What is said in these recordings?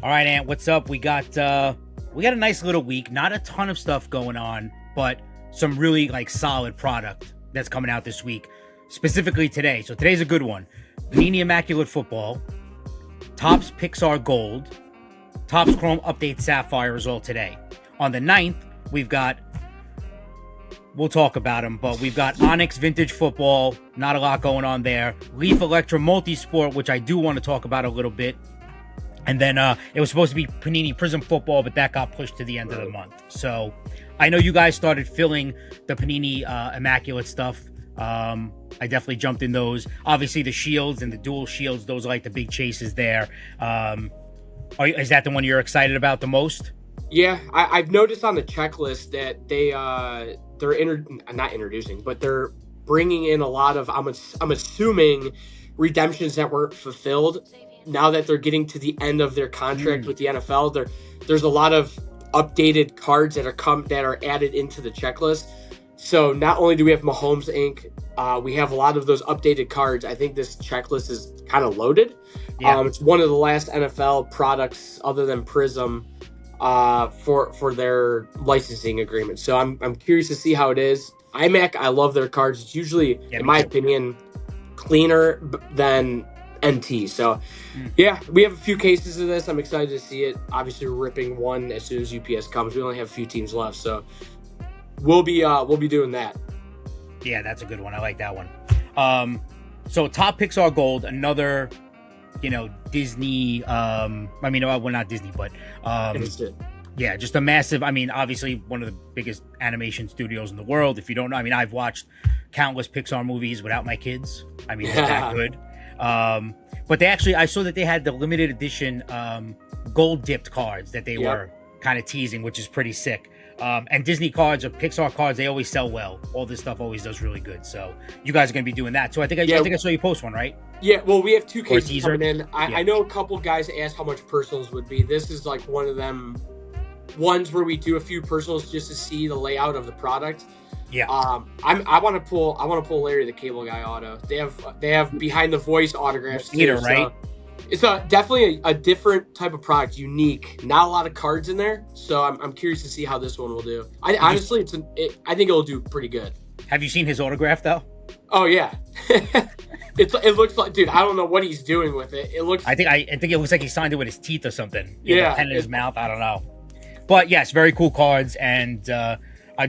All right, Ant, what's up? We got a nice little week. Not a ton of stuff going on, but some really like solid product that's coming out this week, specifically today. So today's a good one. Panini Immaculate Football, Topps Pixar Gold, Topps Chrome Update Sapphire is all today. On the 9th, we'll talk about them, but we've got Onyx Vintage Football, not a lot going on there. Leaf Electra Multisport, which I do want to talk about a little bit. And then it was supposed to be Panini Prism Football, but that got pushed to the end of the month. So I know you guys started filling the Panini Immaculate stuff. I definitely jumped in those. Obviously, the shields and the dual shields, those are like the big chases there. Is that the one you're excited about the most? Yeah, I've noticed on the checklist that they're not introducing, but they're bringing in a lot of I'm assuming redemptions that weren't fulfilled. Now that they're getting to the end of their contract with the NFL, there's a lot of updated cards that are added into the checklist. So not only do we have Mahomes Inc., we have a lot of those updated cards. I think this checklist is kind of loaded. Yeah. It's one of the last NFL products other than Prism for their licensing agreement. So I'm curious to see how it is. iMac, I love their cards. It's usually, in my opinion, cleaner than NT. So yeah, we have a few cases of this. I'm excited to see it. Obviously, we're ripping one as soon as UPS comes. We only have a few teams left, so we'll be doing that. Yeah, that's a good one. I like that one. So Top Pixar Gold, another, Disney. Well, not Disney, but yeah, just a massive. Obviously one of the biggest animation studios in the world. If you don't know, I've watched countless Pixar movies without my kids. They're that good. But I saw that they had the limited edition gold dipped cards that they were kind of teasing, which is pretty sick. And Disney cards or Pixar cards, they always sell well. All this stuff always does really good. So you guys are going to be doing that. So I think I saw you post one, right? Yeah, well, we have two cases coming in. I know a couple guys asked how much personals would be. This is like one of them ones where we do a few personals just to see the layout of the product. Yeah. I want to pull Larry the Cable Guy auto. They have behind the voice autographs too, right? So it's definitely a different type of product, unique. Not a lot of cards in there, so I'm curious to see how this one will do. I think it'll do pretty good. Have you seen his autograph though? Oh yeah. It looks like, dude, I don't know what he's doing with it. It looks. I think it looks like he signed it with his teeth or something. Yeah, pen in his mouth. I don't know. But yes, very cool cards and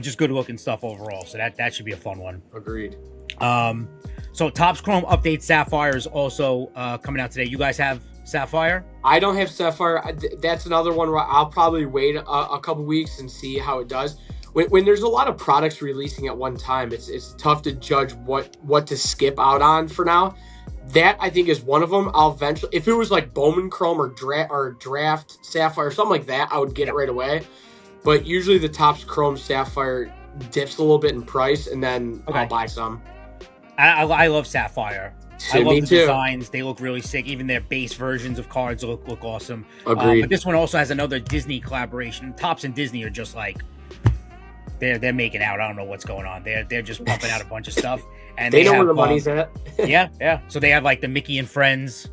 just good looking stuff overall. So that should be a fun one. Agreed. So Topps Chrome Update Sapphire is also coming out today. You guys have Sapphire? I don't have Sapphire. That's another one where I'll probably wait a couple weeks and see how it does. When there's a lot of products releasing at one time, it's tough to judge what to skip out on for now. That I think is one of them. I'll eventually, if it was like Bowman Chrome or Draft Sapphire or something like that, I would get it right away. But usually the Topps Chrome Sapphire dips a little bit in price, and then I'll buy some. I love Sapphire. I love the designs. They look really sick. Even their base versions of cards look awesome. Agreed. But this one also has another Disney collaboration. Topps and Disney are just like they're making out. I don't know what's going on. They're just pumping out a bunch of stuff. And they know where the money's at. yeah. So they have like the Mickey and Friends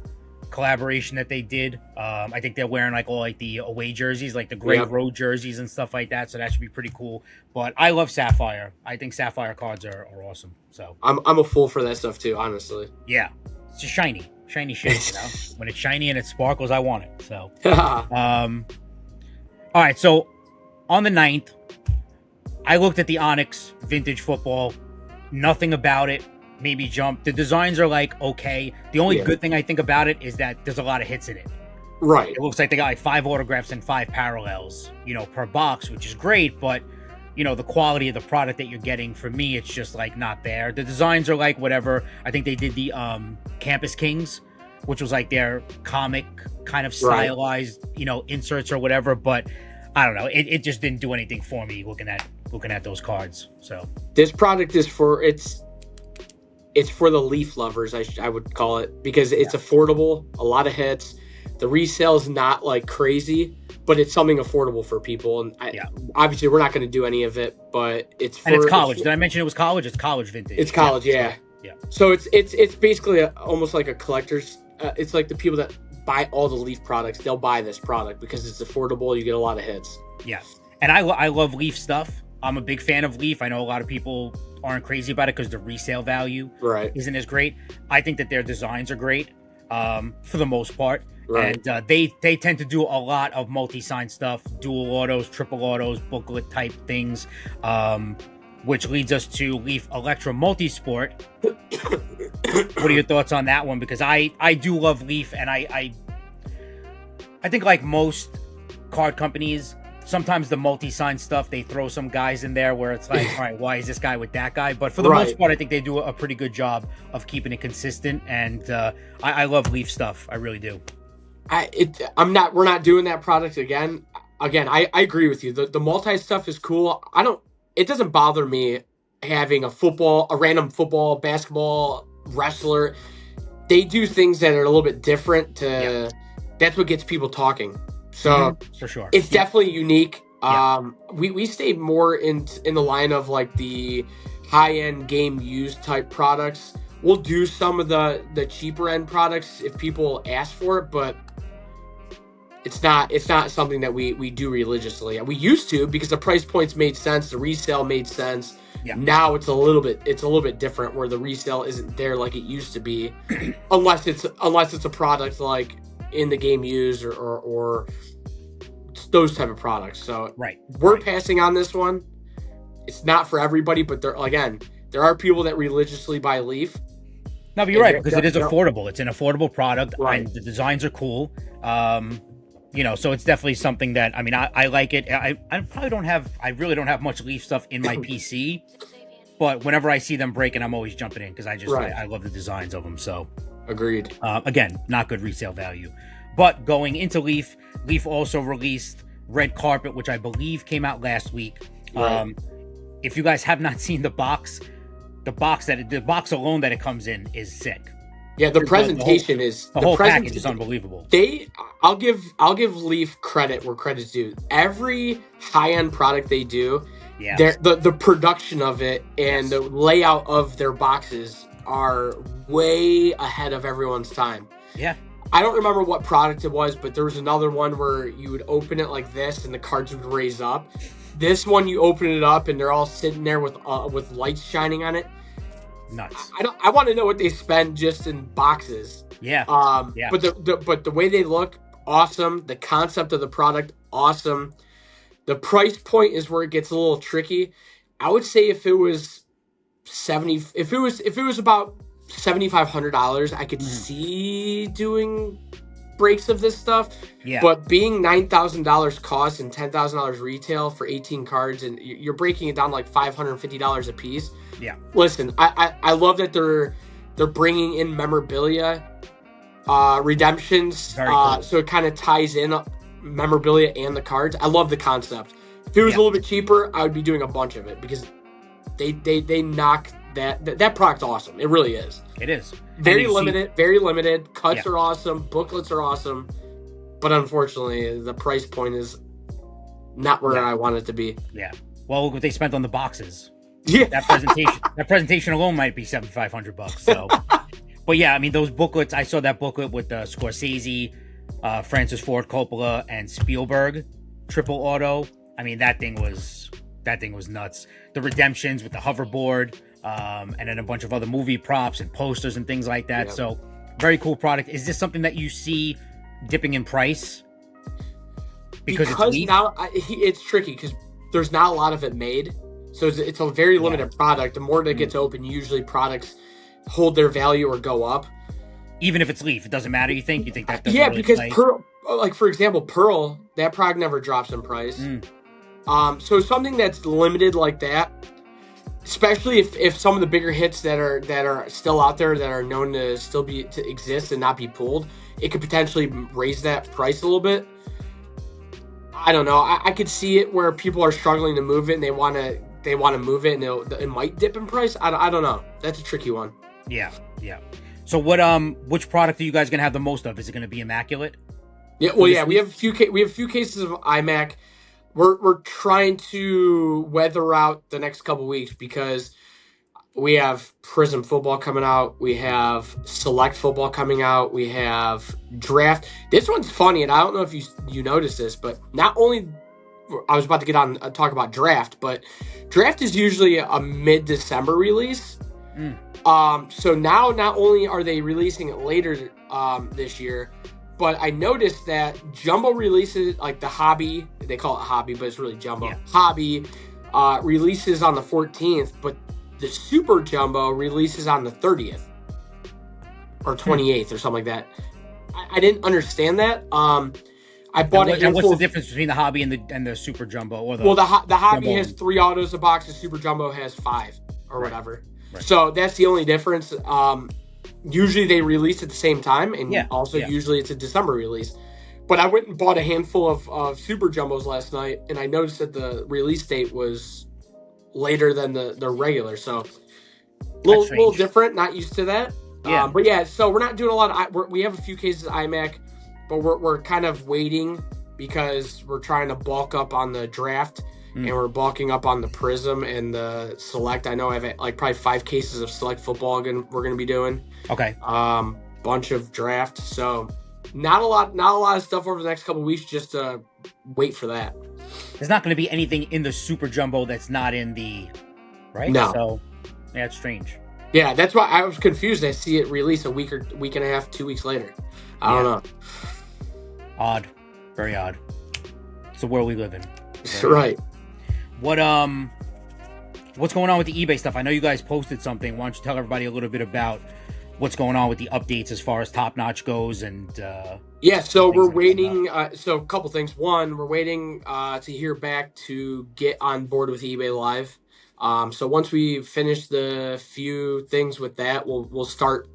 collaboration that they did. I think they're wearing like all like the away jerseys, like the gray road jerseys and stuff like that. So that should be pretty cool. But I love Sapphire. I think Sapphire cards are awesome. So I'm a fool for that stuff too, honestly. Yeah, it's just shiny shit. When it's shiny and it sparkles, I want it. So all right. So on the 9th, I looked at the Onyx Vintage Football. Nothing about it made me jump. The designs are like okay. The only good thing I think about it is that there's a lot of hits in it. Right. It looks like they got like 5 autographs and 5 parallels, per box, which is great. But the quality of the product that you're getting, for me, it's just like not there. The designs are like whatever. I think they did the Campus Kings, which was like their comic kind of stylized, inserts or whatever. But I don't know. It just didn't do anything for me looking at those cards. So this product is it's for the Leaf lovers, I would call it, because it's affordable, a lot of hits. The resale is not like crazy, but it's something affordable for people. And obviously we're not going to do any of it, but it's college. Did I mention it was college? It's college vintage. It's college, yeah. Yeah. So it's basically almost like a collector's. It's like the people that buy all the Leaf products, they'll buy this product because it's affordable. You get a lot of hits. Yeah, and I love Leaf stuff. I'm a big fan of Leaf. I know a lot of people aren't crazy about it because the resale value isn't as great. I think that their designs are great for the most part. Right. And they tend to do a lot of multi-sign stuff, dual autos, triple autos, booklet type things, which leads us to Leaf Electra Multisport. What are your thoughts on that one? Because I do love Leaf, and I think like most card companies, sometimes the multi-sign stuff, they throw some guys in there where it's like, all right, why is this guy with that guy? But for the most part, I think they do a pretty good job of keeping it consistent, and I love Leaf stuff. I really do. We're not doing that product again. I agree with you. The multi stuff is cool. It doesn't bother me having a random football, basketball, wrestler. They do things that are a little bit different that's what gets people talking. So for sure, it's definitely unique. We stayed more in the line of like the high end game used type products. We'll do some of the cheaper end products if people ask for it, but it's not something that we do religiously. We used to because the price points made sense, the resale made sense. Yeah. Now it's a little bit different where the resale isn't there like it used to be, unless it's a product like in the game used or those type of products. So we're passing on this one. It's not for everybody, but there are people that religiously buy Leaf. No, but you're right, because it is affordable. It's an affordable product, and the designs are cool. So it's definitely something that, I mean, I like it. I really don't have much Leaf stuff in my PC, but whenever I see them breaking, I'm always jumping in because I love the designs of them. So agreed. Again, not good resale value. But going into Leaf also released Red Carpet, which I believe came out last week. If you guys have not seen the box alone that it comes in is sick. Yeah, the presentation the whole package is unbelievable. I'll give Leaf credit where credit's due. Every high-end product they do, the production of it and the layout of their boxes are way ahead of everyone's time. Yeah. I don't remember what product it was, but there was another one where you would open it like this and the cards would raise up. This one, you open it up and they're all sitting there with lights shining on it. Nuts. I want to know what they spend just in boxes. Yeah. But the way they look, awesome. The concept of the product, awesome. The price point is where it gets a little tricky. I would say if it was about $7,500, I could see doing breaks of this stuff. Yeah. But being $9,000 cost and $10,000 retail for 18 cards, and you're breaking it down like $550 a piece. Yeah. Listen, I love that they're bringing in memorabilia, redemptions. Very cool. So it kind of ties in memorabilia and the cards. I love the concept. If it was a little bit cheaper, I would be doing a bunch of it because they knock that product's awesome. It really is. It is. Very limited. Cuts are awesome. Booklets are awesome. But unfortunately, the price point is not where I want it to be. Yeah. Well, look what they spent on the boxes. Yeah. That presentation alone might be $7,500. So, but yeah, I mean, those booklets. I saw that booklet with Scorsese, Francis Ford Coppola, and Spielberg triple auto. I mean, that thing was nuts. The redemptions with the hoverboard, and then a bunch of other movie props and posters and things like that. Yeah. So, very cool product. Is this something that you see dipping in price? Because now it's tricky because there's not a lot of it made. So it's a very limited product. The more that gets open, usually products hold their value or go up. Even if it's Leaf, it doesn't matter, you think? You think that doesn't really because play? Pearl, like for example, Pearl, that product never drops in price. So something that's limited like that, especially if some of the bigger hits that are still out there that are known to still to exist and not be pulled, it could potentially raise that price a little bit. I don't know. I could see it where people are struggling to move it and they want to move it and it might dip in price. I don't know. That's a tricky one. Yeah. So which product are you guys gonna have the most of? Is it gonna be Immaculate? Yeah. Well, yeah. We have a few cases of iMac. We're trying to weather out the next couple weeks because We have Prism football coming out. We have Select football coming out. We have Draft. This one's funny, and I don't know if you noticed this, but not only I was about to get on talk about Draft, but Draft is usually a mid-December release. So now not only are they releasing it later this year, but I noticed that Jumbo releases, like the Hobby, they call it Hobby, but it's really Jumbo. Yeah. Hobby releases on the 14th, but the Super Jumbo releases on the 30th or 28th or something like that. I didn't understand that. I bought it. What's the difference between the Hobby and the Super Jumbo? Or the Hobby has 3 autos a box. The Super Jumbo has 5 or whatever. Right. So that's the only difference. Usually they release at the same time, and usually it's a December release. But I went and bought a handful of Super Jumbos last night, and I noticed that the release date was later than the regular. So a little different, not used to that. Yeah. But yeah, so we're not doing a lot of... We have a few cases of iMac, but we're kind of waiting because we're trying to bulk up on the Draft. And we're bulking up on the Prism and the Select. I know I have like probably 5 cases of Select football we're going to be doing. Okay. Bunch of Draft. So not a lot of stuff over the next couple of weeks. Just wait for that. There's not going to be anything in the Super Jumbo that's not in the right. No. So yeah, it's strange. Yeah, that's why I was confused. I see it release a week and a half, 2 weeks later. I don't know. Odd, very odd. It's the world we live in. Right. What's going on with the eBay stuff? I know you guys posted something. Why don't you tell everybody a little bit about what's going on with the updates as far as Top Notch goes? And so we're waiting. So a couple things. One, we're waiting to hear back to get on board with eBay Live. So once we finish the few things with that, we'll start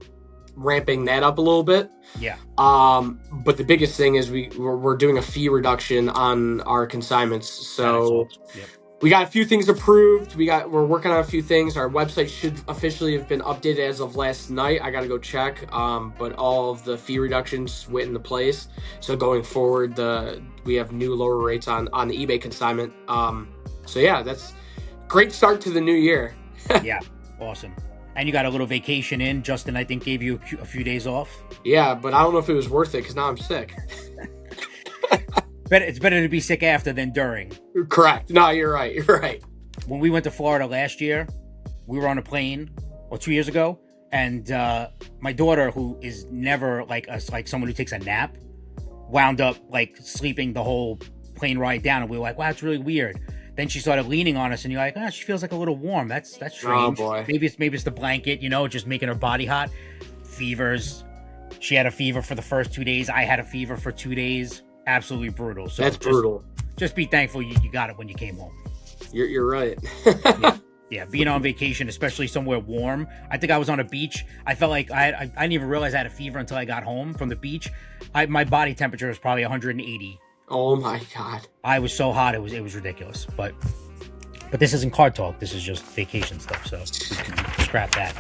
ramping that up a little bit. Yeah. But the biggest thing is we're doing a fee reduction on our consignments. So we got a few things approved. We're working on a few things. Our website should officially have been updated as of last night. I got to go check. But all of the fee reductions went into place. So going forward, we have new lower rates on the eBay consignment. So yeah, that's great start to the new year. Yeah, awesome. And you got a little vacation in. Justin, I think, gave you a few days off. Yeah, but I don't know if it was worth it because now I'm sick. It's better to be sick after than during. Correct. No, you're right. You're right. When we went to Florida last year, we were on a plane, or 2 years ago, and my daughter, who is never like someone who takes a nap, wound up like sleeping the whole plane ride down, and we were like, "Wow, it's really weird." Then she started leaning on us, and you're like, "Oh, she feels like a little warm. That's strange." Oh boy. Maybe it's the blanket, just making her body hot. Fevers. She had a fever for the first 2 days. I had a fever for 2 days. Absolutely brutal. So that's brutal. Just be thankful you got it when you came home. You're right. Yeah, being on vacation, especially somewhere warm. I think I was on a beach. I felt like I didn't even realize I had a fever until I got home from the beach. My body temperature was probably 180. Oh my God. I was so hot, it was ridiculous. But this isn't card talk. This is just vacation stuff. So we can scrap that.